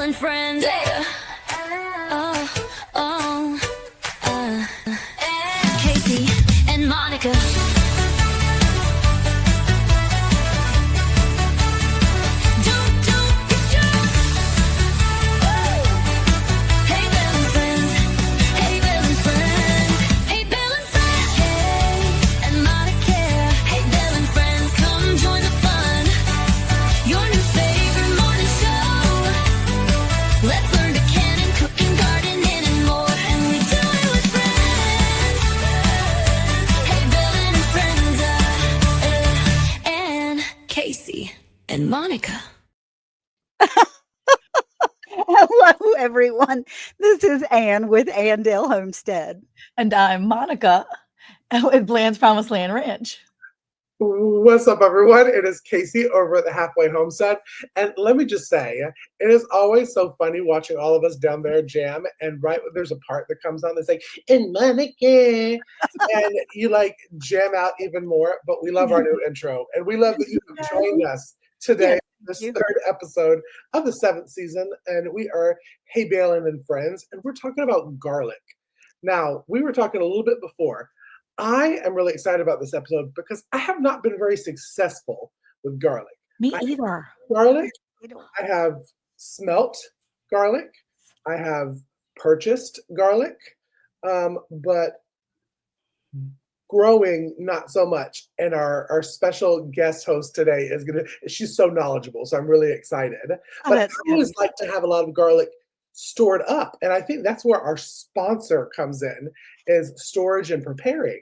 Bale and Friends. Yeah. Casey and Monica. And Monica. Hello, everyone. This is Ann with Andale Homestead. And I'm Monica with Bland's Promised Land Ranch. What's up, everyone? It is Casey over at the Halfway Homestead. And let me just say, it is always so funny watching all of us down there jam. And right when there's a part that comes on that's like, and Monica. And you like jam out even more. But we love our new intro. And we love that you have joined us today, this third episode of the 7th season, and we are Hay Bale and Friends, and we're talking about garlic. Now, we were talking a little bit before. I am really excited about this episode because I have not been very successful with garlic. Me either. Garlic. I have smelt garlic. I have purchased garlic, but growing not so much. And our special guest host today she's so knowledgeable, so I'm really excited. But I always like to have a lot of garlic stored up, and I think that's where our sponsor comes in, is storage and preparing.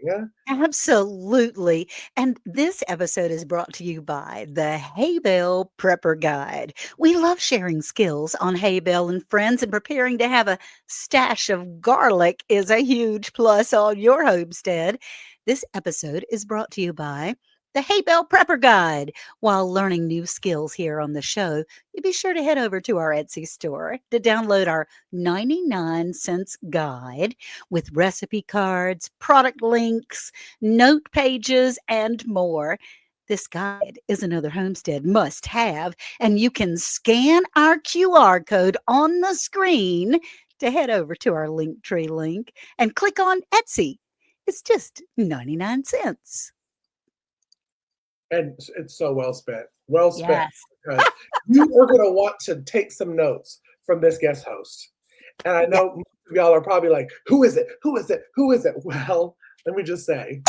Absolutely. And this episode is brought to you by the Hay Bale Prepper Guide. We love sharing skills on Hay Bale and Friends, and preparing to have a stash of garlic is a huge plus on your homestead. This episode is brought to you by the Hay Bale Prepper Guide. While learning new skills here on the show, you be sure to head over to our Etsy store to download our 99-cent guide with recipe cards, product links, note pages, and more. This guide is another homestead must-have, and you can scan our QR code on the screen to head over to our Linktree link and click on Etsy. It's just 99 cents. And it's so well spent. Well spent. Yes. Because you are going to want to take some notes from this guest host. And I know most of y'all are probably like, who is it? Who is it? Who is it? Well, let me just say.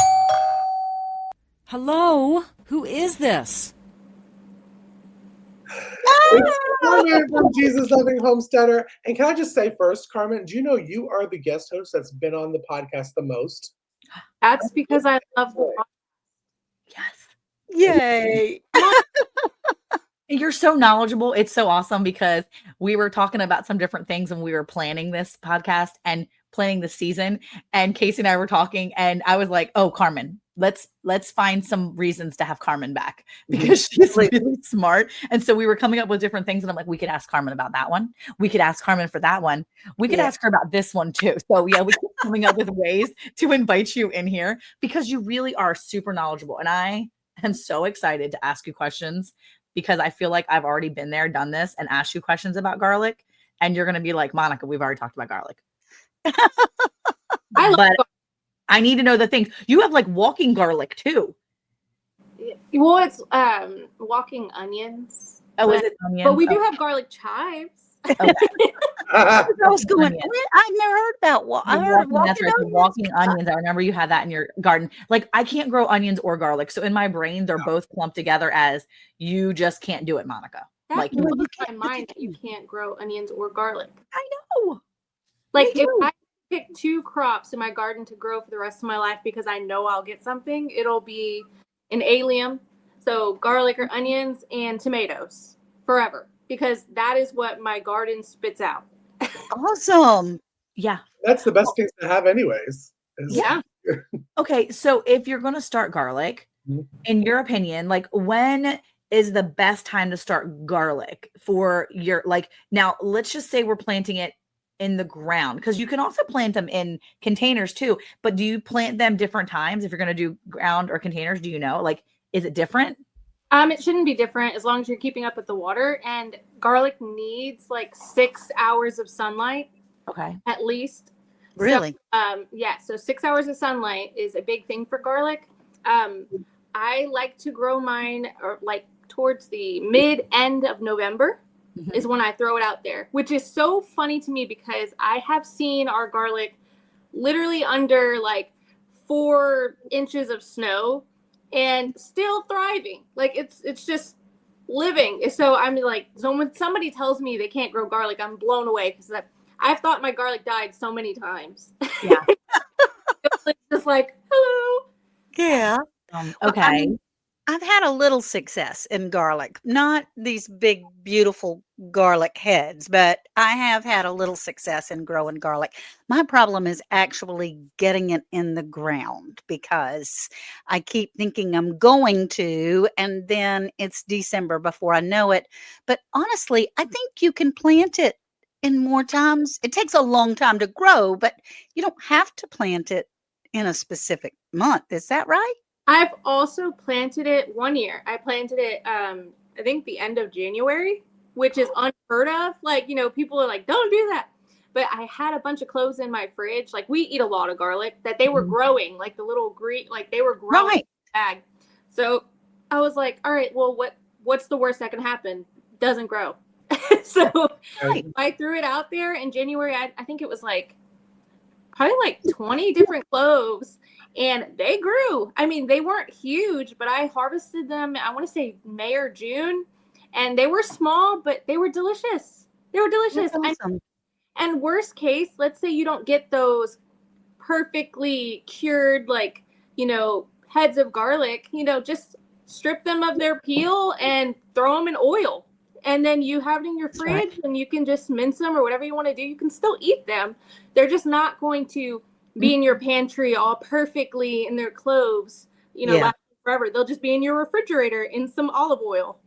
Hello? Who is this? It's Carmen from Jesus Loving Homesteader. And can I just say first, Carmen, do you know you are the guest host that's been on the podcast the most? That's because I love the Yes. Yay. You're so knowledgeable. It's so awesome because we were talking about some different things when we were planning this podcast and planning the season. And Casey and I were talking, and I was like, oh, Carmen, let's find some reasons to have Carmen back because she's really smart. And so we were coming up with different things. And I'm like, we could ask Carmen about that one. We could ask Carmen for that one. We could ask her about this one too. So yeah, we keep coming up with ways to invite you in here because you really are super knowledgeable. And I am so excited to ask you questions because I feel like I've already been there, done this, and asked you questions about garlic. And you're going to be like, Monica, we've already talked about garlic. I need to know the things. You have like walking garlic too. Well, it's walking onions. Oh, is it onions? But we do have garlic chives. Okay. I was going, I've never heard about I heard walking onions. I remember you had that in your garden. Like, I can't grow onions or garlic. So in my brain, they're both clumped together as you just can't do it, Monica. That like blows my mind that you can't grow onions or garlic. I know. Like if I pick 2 crops in my garden to grow for the rest of my life because I know I'll get something, it'll be an allium. So garlic or onions and tomatoes forever. Because that is what my garden spits out. Awesome. Yeah. That's the best things to have anyways. Yeah. Okay. So if you're going to start garlic, in your opinion, like when is the best time to start garlic for your, like, now let's just say we're planting it in the ground because you can also plant them in containers too. But do you plant them different times if you're going to do ground or containers? Do you know, like, is it different? It shouldn't be different as long as you're keeping up with the water. And garlic needs like 6 hours of sunlight Okay. at least. Really? So, yeah. So 6 hours of sunlight is a big thing for garlic. I like to grow mine or like towards the mid end of November Mhm. is when I throw it out there, which is so funny to me because I have seen our garlic literally under like 4 inches of snow and still thriving. Like it's just living. So I'm like, so when somebody tells me they can't grow garlic, I'm blown away because I've thought my garlic died so many times. Yeah. It's just like, hello. Yeah. Okay. I've had a little success in garlic, not these big, beautiful garlic heads, but I have had a little success in growing garlic. My problem is actually getting it in the ground because I keep thinking I'm going to, and then it's December before I know it. But honestly, I think you can plant it in more times. It takes a long time to grow, but you don't have to plant it in a specific month. Is that right? I've also planted it one year. I planted it, I think the end of January, which is unheard of. Like, people are like, don't do that. But I had a bunch of cloves in my fridge. Like, we eat a lot of garlic that they were growing, like the little green, like they were growing Right. in the bag. So I was like, all right, well, what's the worst that can happen? Doesn't grow. So Right. I threw it out there in January. I think it was like probably like 20 different cloves. And they grew. I mean, they weren't huge, but I harvested them, I want to say May or June. And they were small, but they were delicious. They were delicious. That's awesome. And worst case, let's say you don't get those perfectly cured, like, heads of garlic, just strip them of their peel and throw them in oil. And then you have it in your That's right. fridge and you can just mince them or whatever you want to do. You can still eat them. They're just not going to be in your pantry all perfectly in their cloves, Yeah. lasting forever. They'll just be in your refrigerator in some olive oil.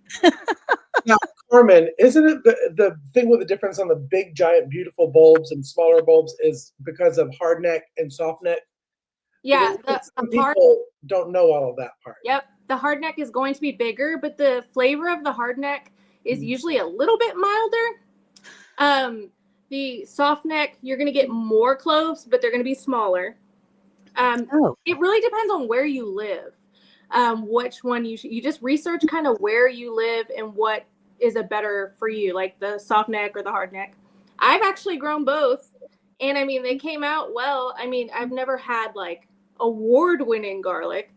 Now, Carmen, isn't it the thing with the difference on the big, giant, beautiful bulbs and smaller bulbs is because of hard neck and soft neck? Yeah, Because some people don't know all of that part. Yep, the hard neck is going to be bigger, but the flavor of the hard neck is usually a little bit milder. The soft neck, you're going to get more cloves, but they're going to be smaller. Oh, It really depends on where you live. Which one you just research kind of where you live and what is a better for you, like the soft neck or the hard neck. I've actually grown both, and I mean they came out well. I mean I've never had like award-winning garlic,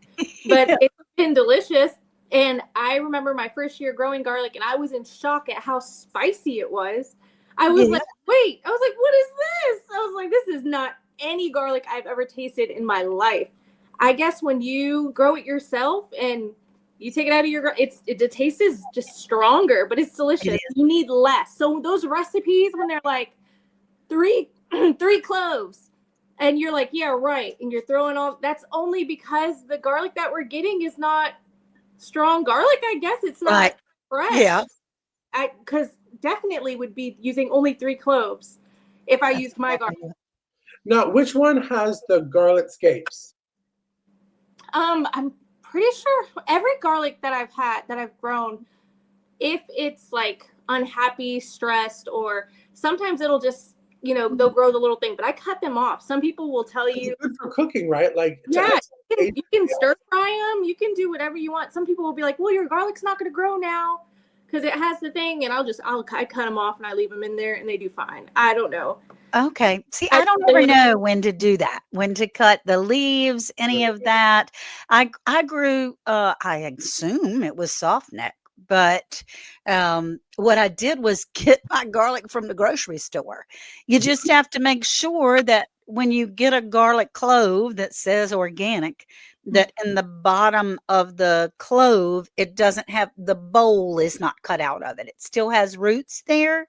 but it's been delicious. And I remember my first year growing garlic, and I was in shock at how spicy it was. I was like, wait, I was like, what is this? I was like, this is not any garlic I've ever tasted in my life. I guess when you grow it yourself and you take it out of the taste is just stronger, but it's delicious. You need less. So those recipes when they're like three cloves and you're like, yeah, right. And you're throwing all, that's only because the garlic that we're getting is not strong garlic. I guess it's not fresh. Yeah. Because definitely would be using only 3 cloves if I used my garlic. Now, which one has the garlic scapes? I'm pretty sure every garlic that I've grown, if it's like unhappy, stressed, or sometimes it'll just, they'll grow the little thing, but I cut them off. Some people will tell you. It's good for cooking, right? Like, yeah, you can stir fry them. You can do whatever you want. Some people will be like, well, your garlic's not going to grow now because it has the thing. And I cut them off and I leave them in there and they do fine. I don't know. Okay. See, I don't ever know when to do that, when to cut the leaves, any of that. I grew, I assume it was soft neck, but what I did was get my garlic from the grocery store. You just have to make sure that when you get a garlic clove that says organic, that in the bottom of the clove, it doesn't have, the bowl is not cut out of it. It still has roots there.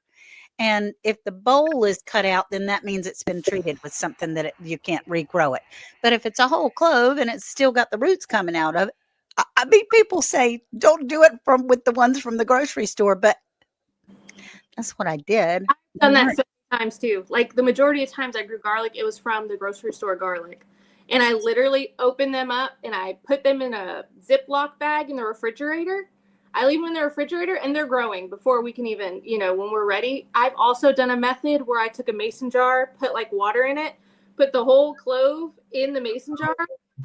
And if the bowl is cut out, then that means it's been treated with something that you can't regrow it. But if it's a whole clove and it's still got the roots coming out of it, I mean, people say don't do it with the ones from the grocery store, but that's what I did. I've done that so many times too. Like the majority of times I grew garlic, it was from the grocery store garlic. And I literally opened them up and I put them in a Ziploc bag in the refrigerator I leave them in the refrigerator and they're growing before we can even, when we're ready. I've also done a method where I took a mason jar, put like water in it, put the whole clove in the mason jar,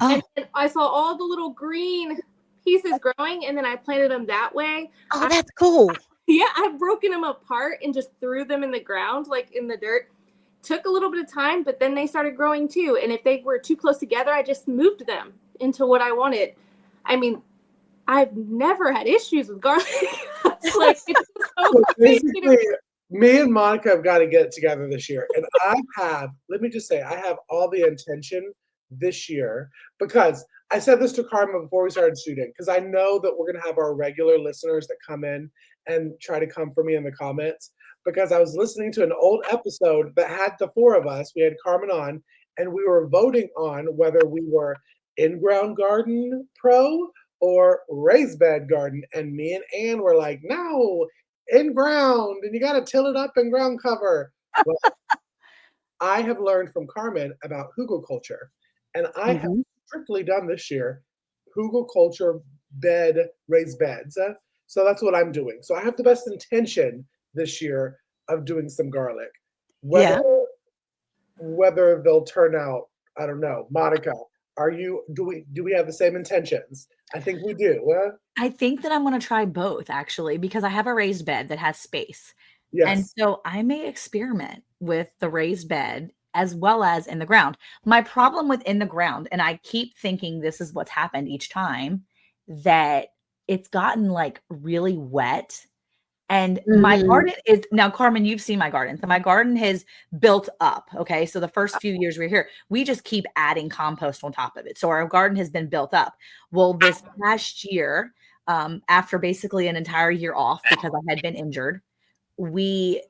and then I saw all the little green pieces growing, and then I planted them that way. Oh, that's cool. Yeah, I've broken them apart and just threw them in the ground, like in the dirt. Took a little bit of time, but then they started growing too. And if they were too close together, I just moved them into what I wanted. I mean, I've never had issues with garlic. It's so basically, me and Monica have got to get it together this year. And let me just say, I have all the intention this year, because I said this to Carmen before we started shooting, because I know that we're going to have our regular listeners that come in and try to come for me in the comments, because I was listening to an old episode that had the four of us. We had Carmen on, and we were voting on whether we were in-ground garden pro or raised bed garden. And me and Ann were like, no, in-ground, and you got to till it up in ground cover. Well, I have learned from Carmen about hugelkultur, and I have strictly done this year hugelkultur raised beds. So that's what I'm doing. So I have the best intention this year of doing some garlic. Whether they'll turn out, I don't know. Monica, do we have the same intentions? I think we do. I think that I'm going to try both, actually, because I have a raised bed that has space. Yes. And so I may experiment with the raised bed as well as in the ground. My problem with in the ground, and I keep thinking this is what's happened each time, that it's gotten like really wet. And my garden is now, Carmen, you've seen my garden. So my garden has built up. Okay. So the first few years we're here, we just keep adding compost on top of it. So our garden has been built up. Well, this past year, after basically an entire year off because I had been injured, we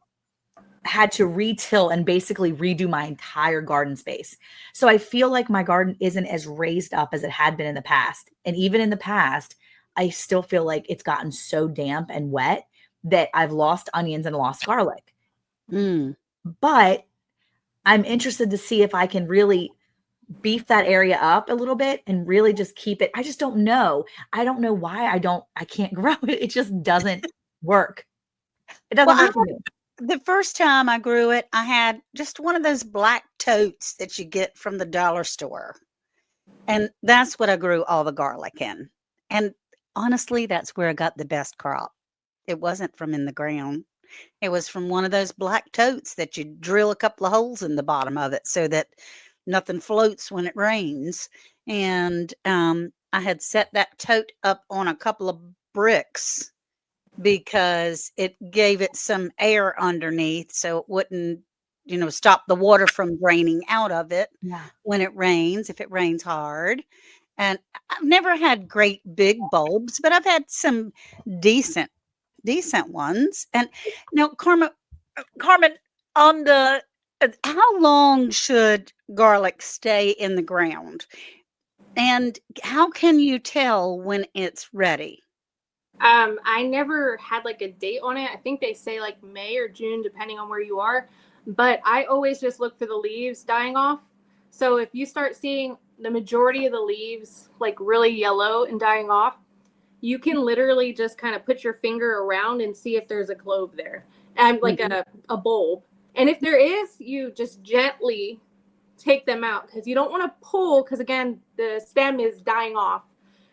had to retill and basically redo my entire garden space. So I feel like my garden isn't as raised up as it had been in the past. And even in the past, I still feel like it's gotten so damp and wet that I've lost onions and lost garlic. But I'm interested to see if I can really beef that area up a little bit and really just keep it. I just don't know. I don't know why I can't grow it. It just doesn't work. It doesn't work for me. The first time I grew it, I had just one of those black totes that you get from the dollar store. And that's what I grew all the garlic in. And honestly, that's where I got the best crop. It wasn't from in the ground. It was from one of those black totes that you drill a couple of holes in the bottom of it so that nothing floats when it rains. And I had set that tote up on a couple of bricks because it gave it some air underneath so it wouldn't, stop the water from draining out of it when it rains, if it rains hard. And I've never had great big bulbs, but I've had some decent ones. And now, Carmen, on the how long should garlic stay in the ground, and how can you tell when it's ready? I never had like a date on it. I think they say like May or June, depending on where you are. But I always just look for the leaves dying off. So if you start seeing the majority of the leaves like really yellow and dying off, you can literally just kind of put your finger around and see if there's a clove there, and like a bulb. And if there is, you just gently take them out, because you don't want to pull, because again, the stem is dying off.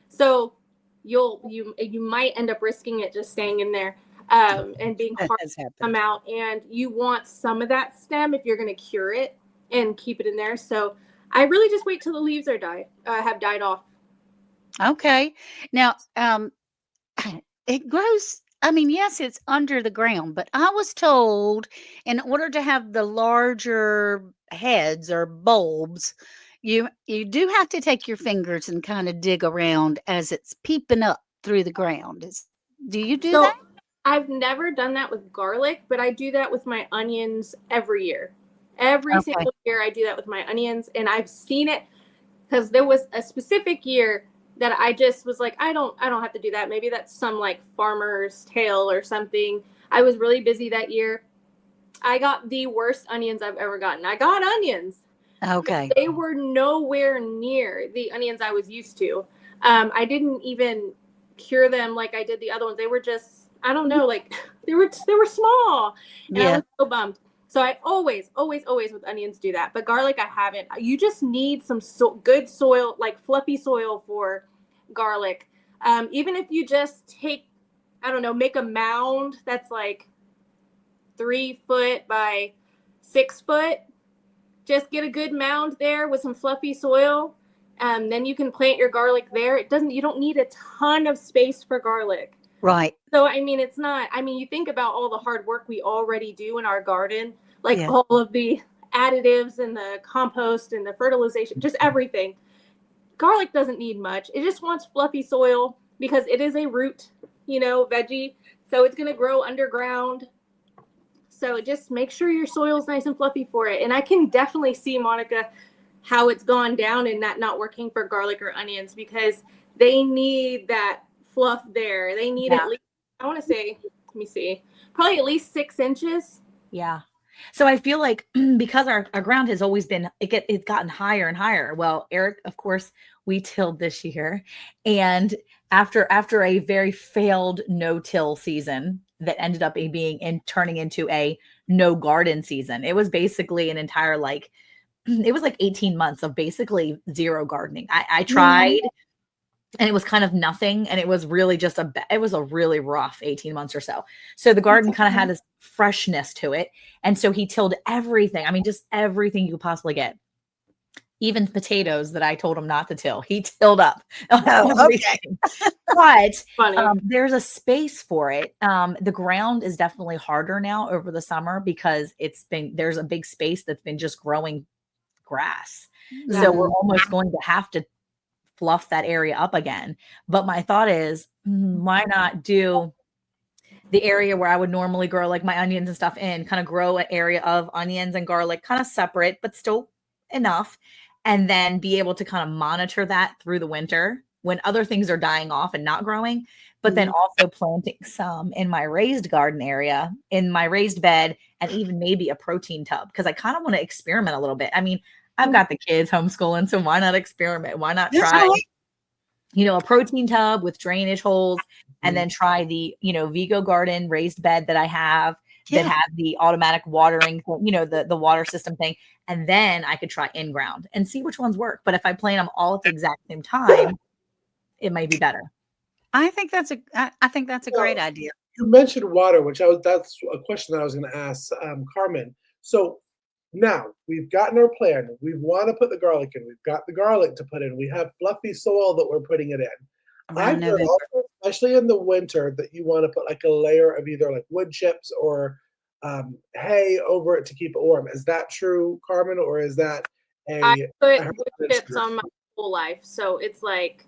So you might end up risking it just staying in there and being hard to come out. And you want some of that stem if you're going to cure it and keep it in there. So I really just wait till the leaves are have died off. Okay. Now, it grows, I mean, yes, it's under the ground, but I was told in order to have the larger heads or bulbs, you do have to take your fingers and kind of dig around as it's peeping up through the ground. Do you do that? I've never done that with garlic, but I do that with my onions every year. Every single year I do that with my onions, and I've seen it because there was a specific year that I just was like, I don't have to do that. Maybe that's some like farmer's tale or something. I was really busy that year. I got the worst onions I've ever gotten. I got onions. Okay. They were nowhere near the onions I was used to. I didn't even cure them like I did the other ones. They were just, I don't know, like they were small, and I was so bummed. So I always with onions do that. But garlic, I haven't. You just need some good soil, like fluffy soil for garlic. Even if you just take, I don't know, make a mound that's like 3 foot by 6 foot. Just get a good mound there with some fluffy soil. Then you can plant your garlic there. You don't need a ton of space for garlic. Right. So, I mean, you think about all the hard work we already do in our garden, like all of the additives and the compost and the fertilization, just everything. Garlic doesn't need much. It just wants fluffy soil because it is a root, veggie. So it's going to grow underground. So just make sure your soil's nice and fluffy for it. And I can definitely see, Monica, how it's gone down and that not working for garlic or onions because they need that fluff there. They need at least, I want to say, let me see, probably at least 6 inches. Yeah. So I feel like because our ground has always been, it's gotten higher and higher. Well, Eric, of course, we tilled this year. And after a very failed no-till season that ended up turning into a no garden season, it was basically an entire it was like 18 months of basically zero gardening. I tried and it was kind of nothing. And it was really just it was a really rough 18 months or so. So the garden kind of had this freshness to it. And so he tilled everything. I mean, just everything you could possibly get. Even potatoes that I told him not to till, he tilled up. Okay. But Funny. there's a space for it. The ground is definitely harder now over the summer because there's a big space that's been just growing grass. So we're almost going to have to fluff that area up again. But my thought is, why not do the area where I would normally grow like my onions and stuff in, kind of grow an area of onions and garlic, kind of separate, but still enough. And then be able to kind of monitor that through the winter when other things are dying off and not growing, but then also planting some in my raised garden area, in my raised bed, and even maybe a protein tub. Because I kind of want to experiment a little bit. I mean, I've got the kids homeschooling, so why not experiment? Why not try, a protein tub with drainage holes and then try the, Vigo garden raised bed that I have that have the automatic watering, the water system thing. And then I could try in ground and see which ones work. But if I plant them all at the exact same time, it might be better. I think that's a great idea. You mentioned water, that's a question that I was going to ask Carmen. So now we've gotten our plan. We want to put the garlic in. We've got the garlic to put in. We have fluffy soil that we're putting it in. I've heard also, especially in the winter, that you want to put like a layer of either like wood chips or hay over it to keep it warm. Is that true, Carmen, or is that I put wood chips on my whole life. So it's like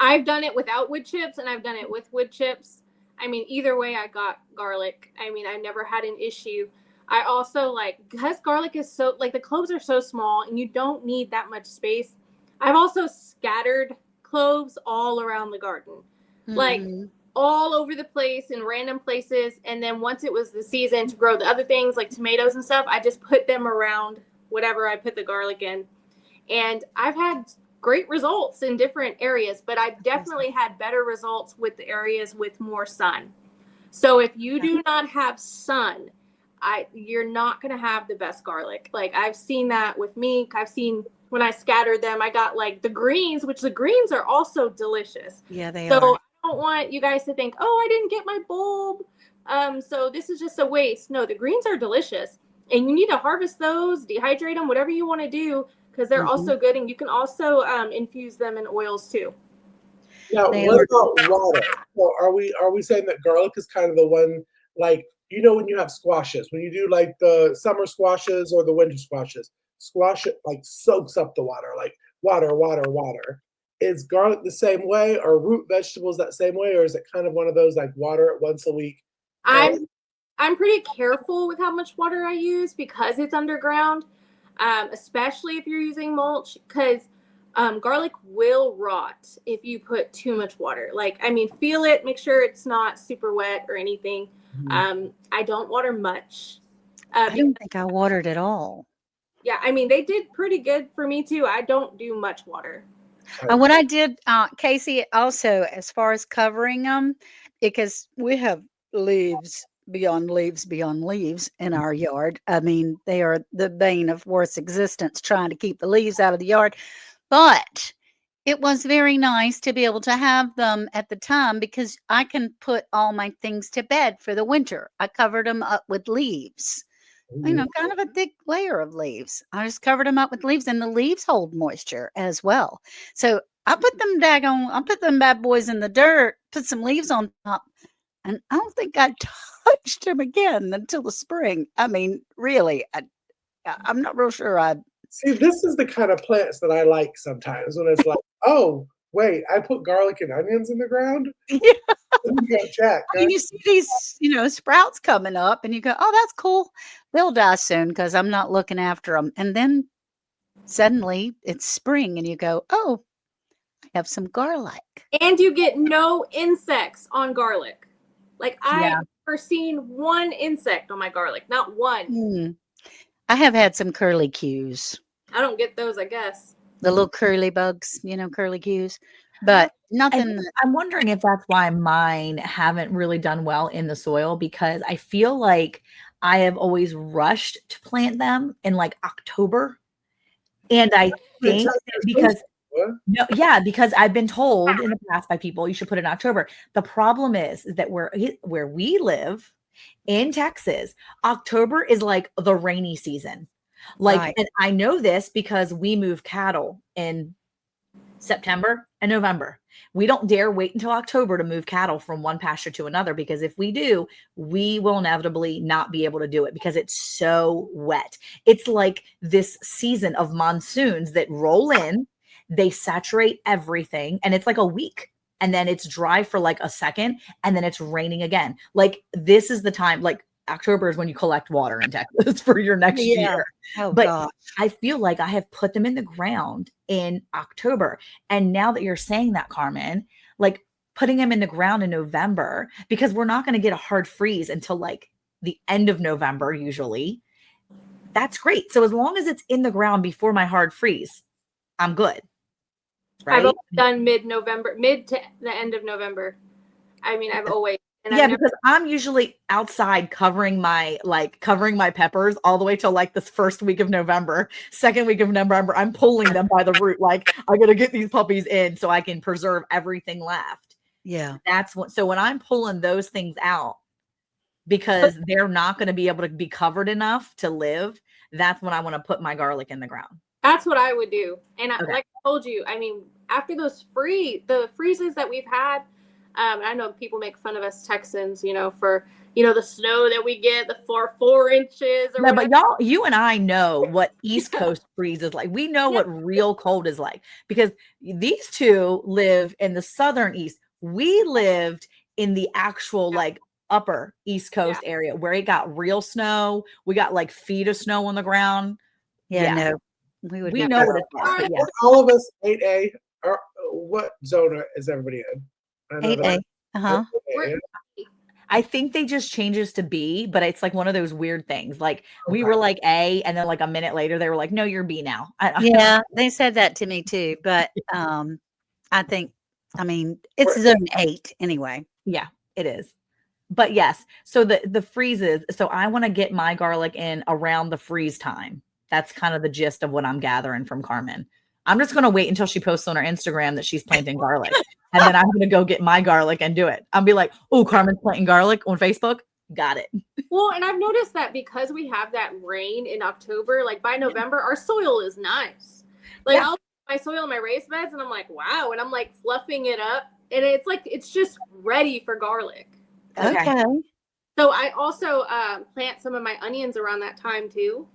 I've done it without wood chips and I've done it with wood chips. I mean, either way, I got garlic. I mean, I never had an issue. I also because garlic is so, the cloves are so small and you don't need that much space. I've also scattered cloves all around the garden, all over the place in random places. And then once it was the season to grow the other things like tomatoes and stuff, I just put them around whatever I put the garlic in. And I've had great results in different areas, but I've definitely had better results with the areas with more sun. So if you do not have sun, you're not going to have the best garlic. I've seen that with me. I've seen when I scattered them, I got the greens, which the greens are also delicious. Yeah, they are. So I don't want you guys to think, I didn't get my bulb. So this is just a waste. No, the greens are delicious and you need to harvest those, dehydrate them, whatever you want to do, because they're also good. And you can also infuse them in oils too. Now, what about water? So are we saying that garlic is kind of the one, when you have squashes, when you do the summer squashes or the winter squashes, squash it soaks up the water, water. Is garlic the same way? Are root vegetables that same way? Or is it kind of one of those water it once a week? I'm pretty careful with how much water I use because it's underground, especially if you're using mulch, because garlic will rot if you put too much water. Feel it, make sure it's not super wet or anything. I don't water much. I don't think I watered at all. Yeah, they did pretty good for me too. I don't do much water. And what I did, Casey, also as far as covering them, because we have leaves beyond leaves in our yard. I mean, they are the bane of worst existence, trying to keep the leaves out of the yard. But it was very nice to be able to have them at the time because I can put all my things to bed for the winter. I covered them up with leaves, kind of a thick layer of leaves. I just covered them up with leaves, and the leaves hold moisture as well. So I put them bad boys in the dirt, put some leaves on top, and I don't think I touched them again until the spring. I mean, really, I'm not real sure I. See, this is the kind of plants that I like sometimes when it's like, oh, wait, I put garlic and onions in the ground? Yeah. Let me go check. I mean, you see these, sprouts coming up, and you go, "Oh, that's cool. They'll die soon because I'm not looking after them." And then suddenly it's spring, and you go, "Oh, I have some garlic." And you get no insects on garlic. Like Yeah. I've never seen one insect on my garlic, not one. Mm. I have had some curlicues, I don't get those, I guess. the little curly bugs, curlicues, but nothing. I'm wondering if that's why mine haven't really done well in the soil, because I feel like I have always rushed to plant them in like October. And I think because because I've been told in the past by people you should put it in October. The problem is that where we live in Texas, October is like the rainy season. Like, Right. and I know this because we move cattle in September and November. We don't dare wait until October to move cattle from one pasture to another, because if we do, we will inevitably not be able to do it because it's so wet. It's like this season of monsoons that roll in, they saturate everything, and it's like a week. And then it's dry for like a second, and then it's raining again. Like, this is the time, like October is when you collect water in Texas for your next year. Oh, But gosh. I feel like I have put them in the ground in October. And now that you're saying that, Carmen, like putting them in the ground in November, because we're not going to get a hard freeze until like the end of November, usually. That's great. So as long as it's in the ground before my hard freeze, I'm good. Right? I've always done mid-November, mid to the end of November. I mean, I've always. And Yeah, I've never, because I'm usually outside covering my peppers all the way till like this first week of November, second week of November. I'm pulling them by the root. Like, I got to get these puppies in so I can preserve everything left. Yeah. So when I'm pulling those things out, because they're not going to be able to be covered enough to live, that's when I want to put my garlic in the ground. that's what I would do. And Okay. like I told you, I mean, after the freezes that we've had, I know people make fun of us Texans, for the snow that we get, the 4 inches or No, whatever. but you and I know what East Coast freeze is like. We know what real cold is like, because these two live in the southern East. We lived in the actual like upper East Coast area where it got real snow. We got like feet of snow on the ground. Yeah. Yeah. No, we We know what it's like. But yeah. All of us 8A. What zone is everybody in? I know 8A. that. Uh-huh. We're- I think they just changes to B, but it's like one of those weird things. Like, we Okay. were like A, and then like a minute later they were like, no, you're B now. Yeah, they said that to me too, but I think, it's zone 8 anyway. Yeah, it is. But yes, so the freezes. So I want to get my garlic in around the freeze time. That's kind of the gist of what I'm gathering from Carmen. I'm just going to wait until she posts on her Instagram that she's planting garlic, and then I'm going to go get my garlic and do it. I'll be like, "Oh, Carmen's planting garlic on Facebook. Got it." Well, and I've noticed that because we have that rain in October, like by November, our soil is nice. Like Yeah. I'll my soil in my raised beds, and I'm like, wow, and I'm like fluffing it up, and it's like it's just ready for garlic. Okay. So I also plant some of my onions around that time too.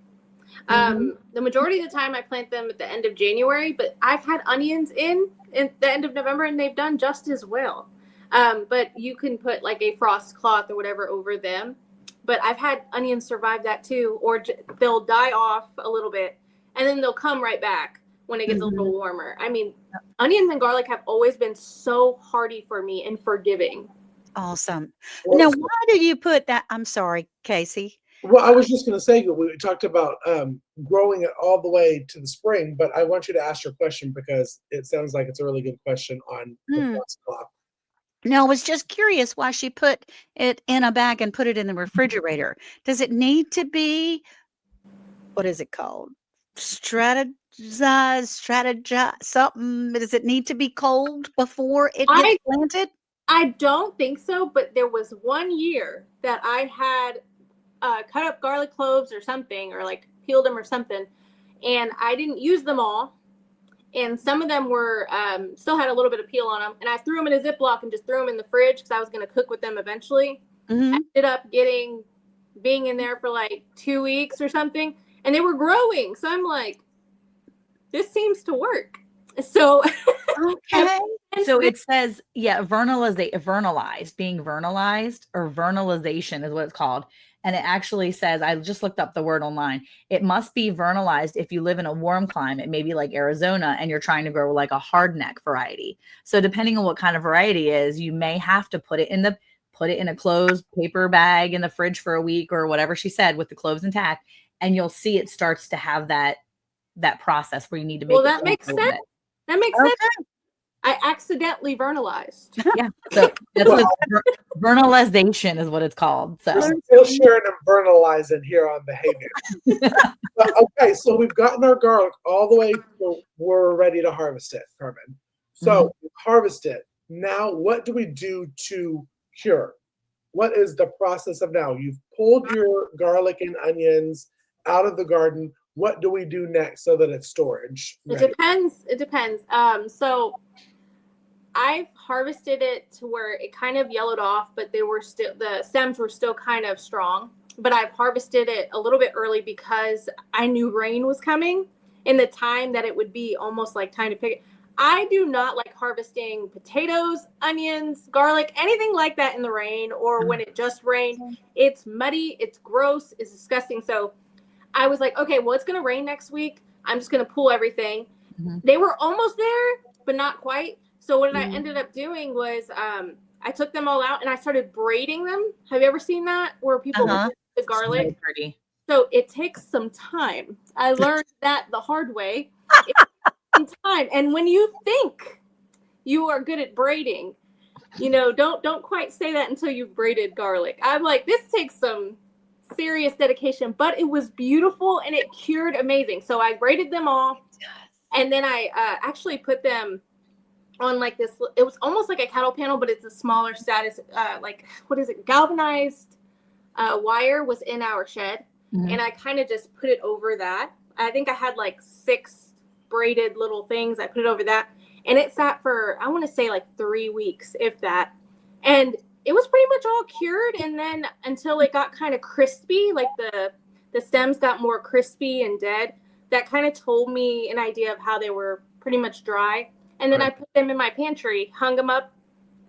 The majority of the time I plant them at the end of January, but I've had onions in the end of November, and they've done just as well. But you can put like a frost cloth or whatever over them. But I've had onions survive that too, or they'll die off a little bit, and then they'll come right back when it gets a little warmer. I mean, onions and garlic have always been so hearty for me and forgiving. Awesome. Now, why do you put that? I'm sorry, Casey. Well, I was just going to say we talked about growing it all the way to the spring, but I want you to ask your question because it sounds like it's a really good question on the Hmm. frost clock. No, I was just curious why she put it in a bag and put it in the refrigerator. Does it need to be, what is it called? Strategize, something. Does it need to be cold before it gets planted? I don't think so, but there was one year that I had cut up garlic cloves or something, or like peeled them or something, and I didn't use them all. And some of them were still had a little bit of peel on them, and I threw them in a Ziploc and just threw them in the fridge because I was going to cook with them eventually. Mhm. Ended up being in there for like 2 weeks or something, and they were growing. So I'm like, this seems to work. So Okay. So it says, vernalized, being vernalized, or vernalization is what it's called. And it actually says, I just looked up the word online. It must be vernalized if you live in a warm climate, maybe like Arizona, and you're trying to grow like a hardneck variety. So depending on what kind of variety is, you may have to put it in a closed paper bag in the fridge for a week or whatever she said with the cloves intact. And you'll see it starts to have that process where you need to make well, it that makes cold a sense. bit. That makes sense. I accidentally vernalized. Yeah. So that's what vernalization is what it's called. So We're still sharing and vernalizing here on the Hay Bale. But, okay, so we've gotten our garlic all the way to we're ready to harvest it, Carmen. So we've harvested. Now, what do we do to cure? What is the process of now? You've pulled your garlic and onions out of the garden. What do we do next so that it's storage It ready? depends. It depends. So I've harvested it to where it kind of yellowed off, but the stems were still kind of strong. But I've harvested it a little bit early because I knew rain was coming in the time that it would be almost like time to pick it. I do not like harvesting potatoes, onions, garlic, anything like that in the rain or when it just rained. It's muddy, it's gross, it's disgusting. So I was like, okay, well, it's going to rain next week. I'm just going to pull everything. They were almost there, but not quite. So what I ended up doing was I took them all out and I started braiding them. Have you ever seen that where people braid the garlic? So pretty. So it takes some time. I learned that the hard way. It takes some time. And when you think you are good at braiding, don't quite say that until you've braided garlic. I'm like, this takes some serious dedication, but it was beautiful and it cured amazing. So I braided them all. And then I actually put them on like this, it was almost like a cattle panel, but it's a smaller status, galvanized wire was in our shed. And I kind of just put it over that. I think I had like 6 braided little things. I put it over that. And it sat for, I want to say like 3 weeks, if that. And it was pretty much all cured. And then until it got kind of crispy, like the stems got more crispy and dead, that kind of told me an idea of how they were pretty much dry. And then I put them in my pantry, hung them up,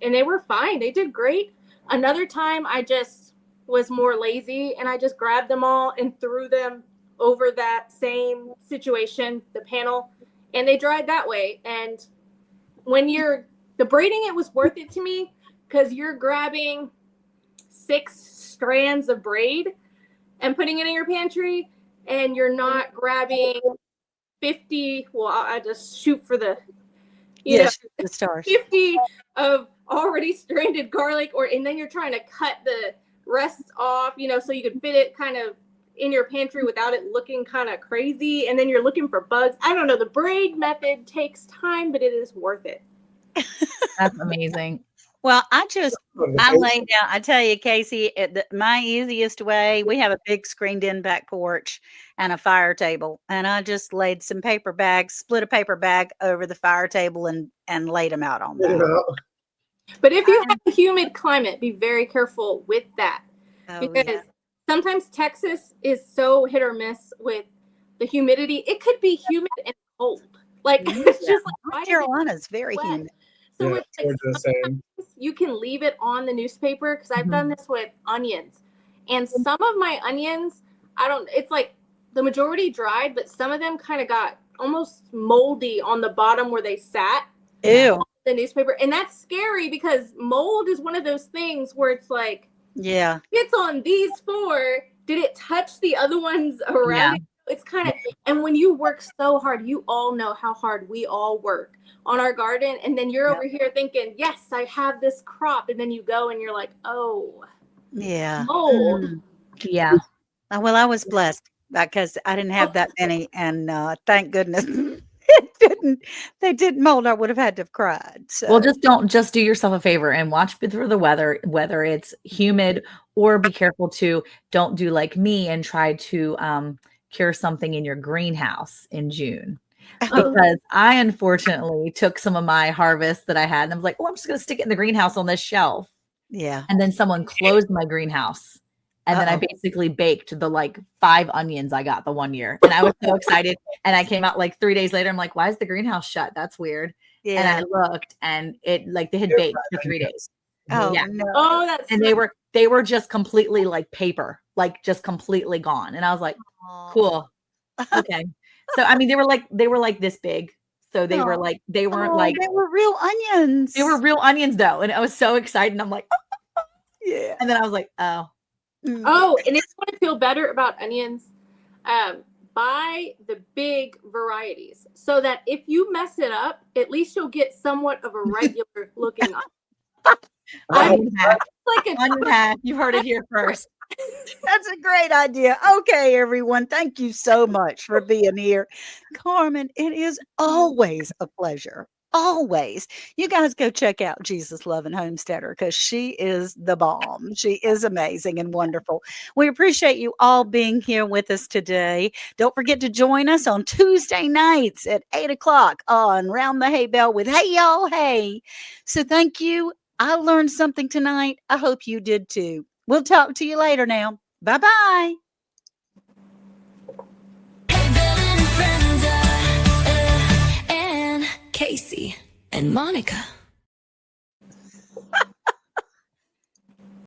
and they were fine. They did great. Another time I just was more lazy and I just grabbed them all and threw them over that same situation, the panel, and they dried that way. And when the braiding, it was worth it to me because you're grabbing 6 strands of braid and putting it in your pantry, and you're not grabbing 50. Well, I just shoot for the, the stars. 50 of already stranded garlic, and then you're trying to cut the rest off, so you can fit it kind of in your pantry without it looking kind of crazy. And then you're looking for bugs. I don't know. The braid method takes time, but it is worth it. That's amazing. Well, I lay down. I tell you, Casey, my easiest way, we have a big screened in back porch and a fire table. And I just laid some paper bags, split a paper bag over the fire table and laid them out on that. But if you have a humid climate, be very careful with that. Because sometimes Texas is so hit or miss with the humidity. It could be humid and cold. Like it's just like North Carolina's very humid. So it's like you can leave it on the newspaper because I've done this with onions. And some of my onions, it's like the majority dried, but some of them kind of got almost moldy on the bottom where they sat. Ew. The newspaper. And that's scary because mold is one of those things where it's like, it's on these 4 did it touch the other ones around Yeah. it? It's kind of, and when you work so hard, you all know how hard we all work on our garden. And then you're over here thinking, yes, I have this crop. And then you go and you're like, oh, Yeah. mold. Yeah. Well, I was blessed because I didn't have that many, and thank goodness it didn't. They didn't mold. I would have had to have cried. So Well, just do yourself a favor and watch for the weather, whether it's humid, or be careful to don't do like me and try to cure something in your greenhouse in June. Because I unfortunately took some of my harvest that I had and I was like, oh, I'm just going to stick it in the greenhouse on this shelf. yeah. And then someone closed my greenhouse. And then I basically baked the like 5 onions I got the one year. And I was so excited. And I came out like 3 days later. I'm like, why is the greenhouse shut? That's weird. And Yeah. I looked and it like they had They're baked for fresh 3 days. onions. Oh Yeah. no. Oh, that's And they were just completely like paper, like just completely gone. And I was like, Aw. cool. Okay. So I mean they were like this big. So they were Oh. like they weren't Oh, like they were real onions. they were real onions though. And I was so excited. And I'm like, oh. Yeah. And then I was like, oh. Mm. Oh, and if you want to feel better about onions, buy the big varieties so that if you mess it up, at least you'll get somewhat of a regular looking onion. Onion hack. Like a Onion hack. You heard it here first. That's a great idea. Okay, everyone. Thank you so much for being here. Carmen, it is always a pleasure. Always. You guys go check out Jesus Loving Homesteader because she is the bomb. She is amazing and wonderful. We appreciate you all being here with us today. Don't forget to join us on Tuesday nights at 8 o'clock on Round the Hay Bale with Hey Y'all Hey. So thank you. I learned something tonight. I hope you did too. We'll talk to you later now. Bye-bye. Hay Bale and Friends, and Casey and Monica.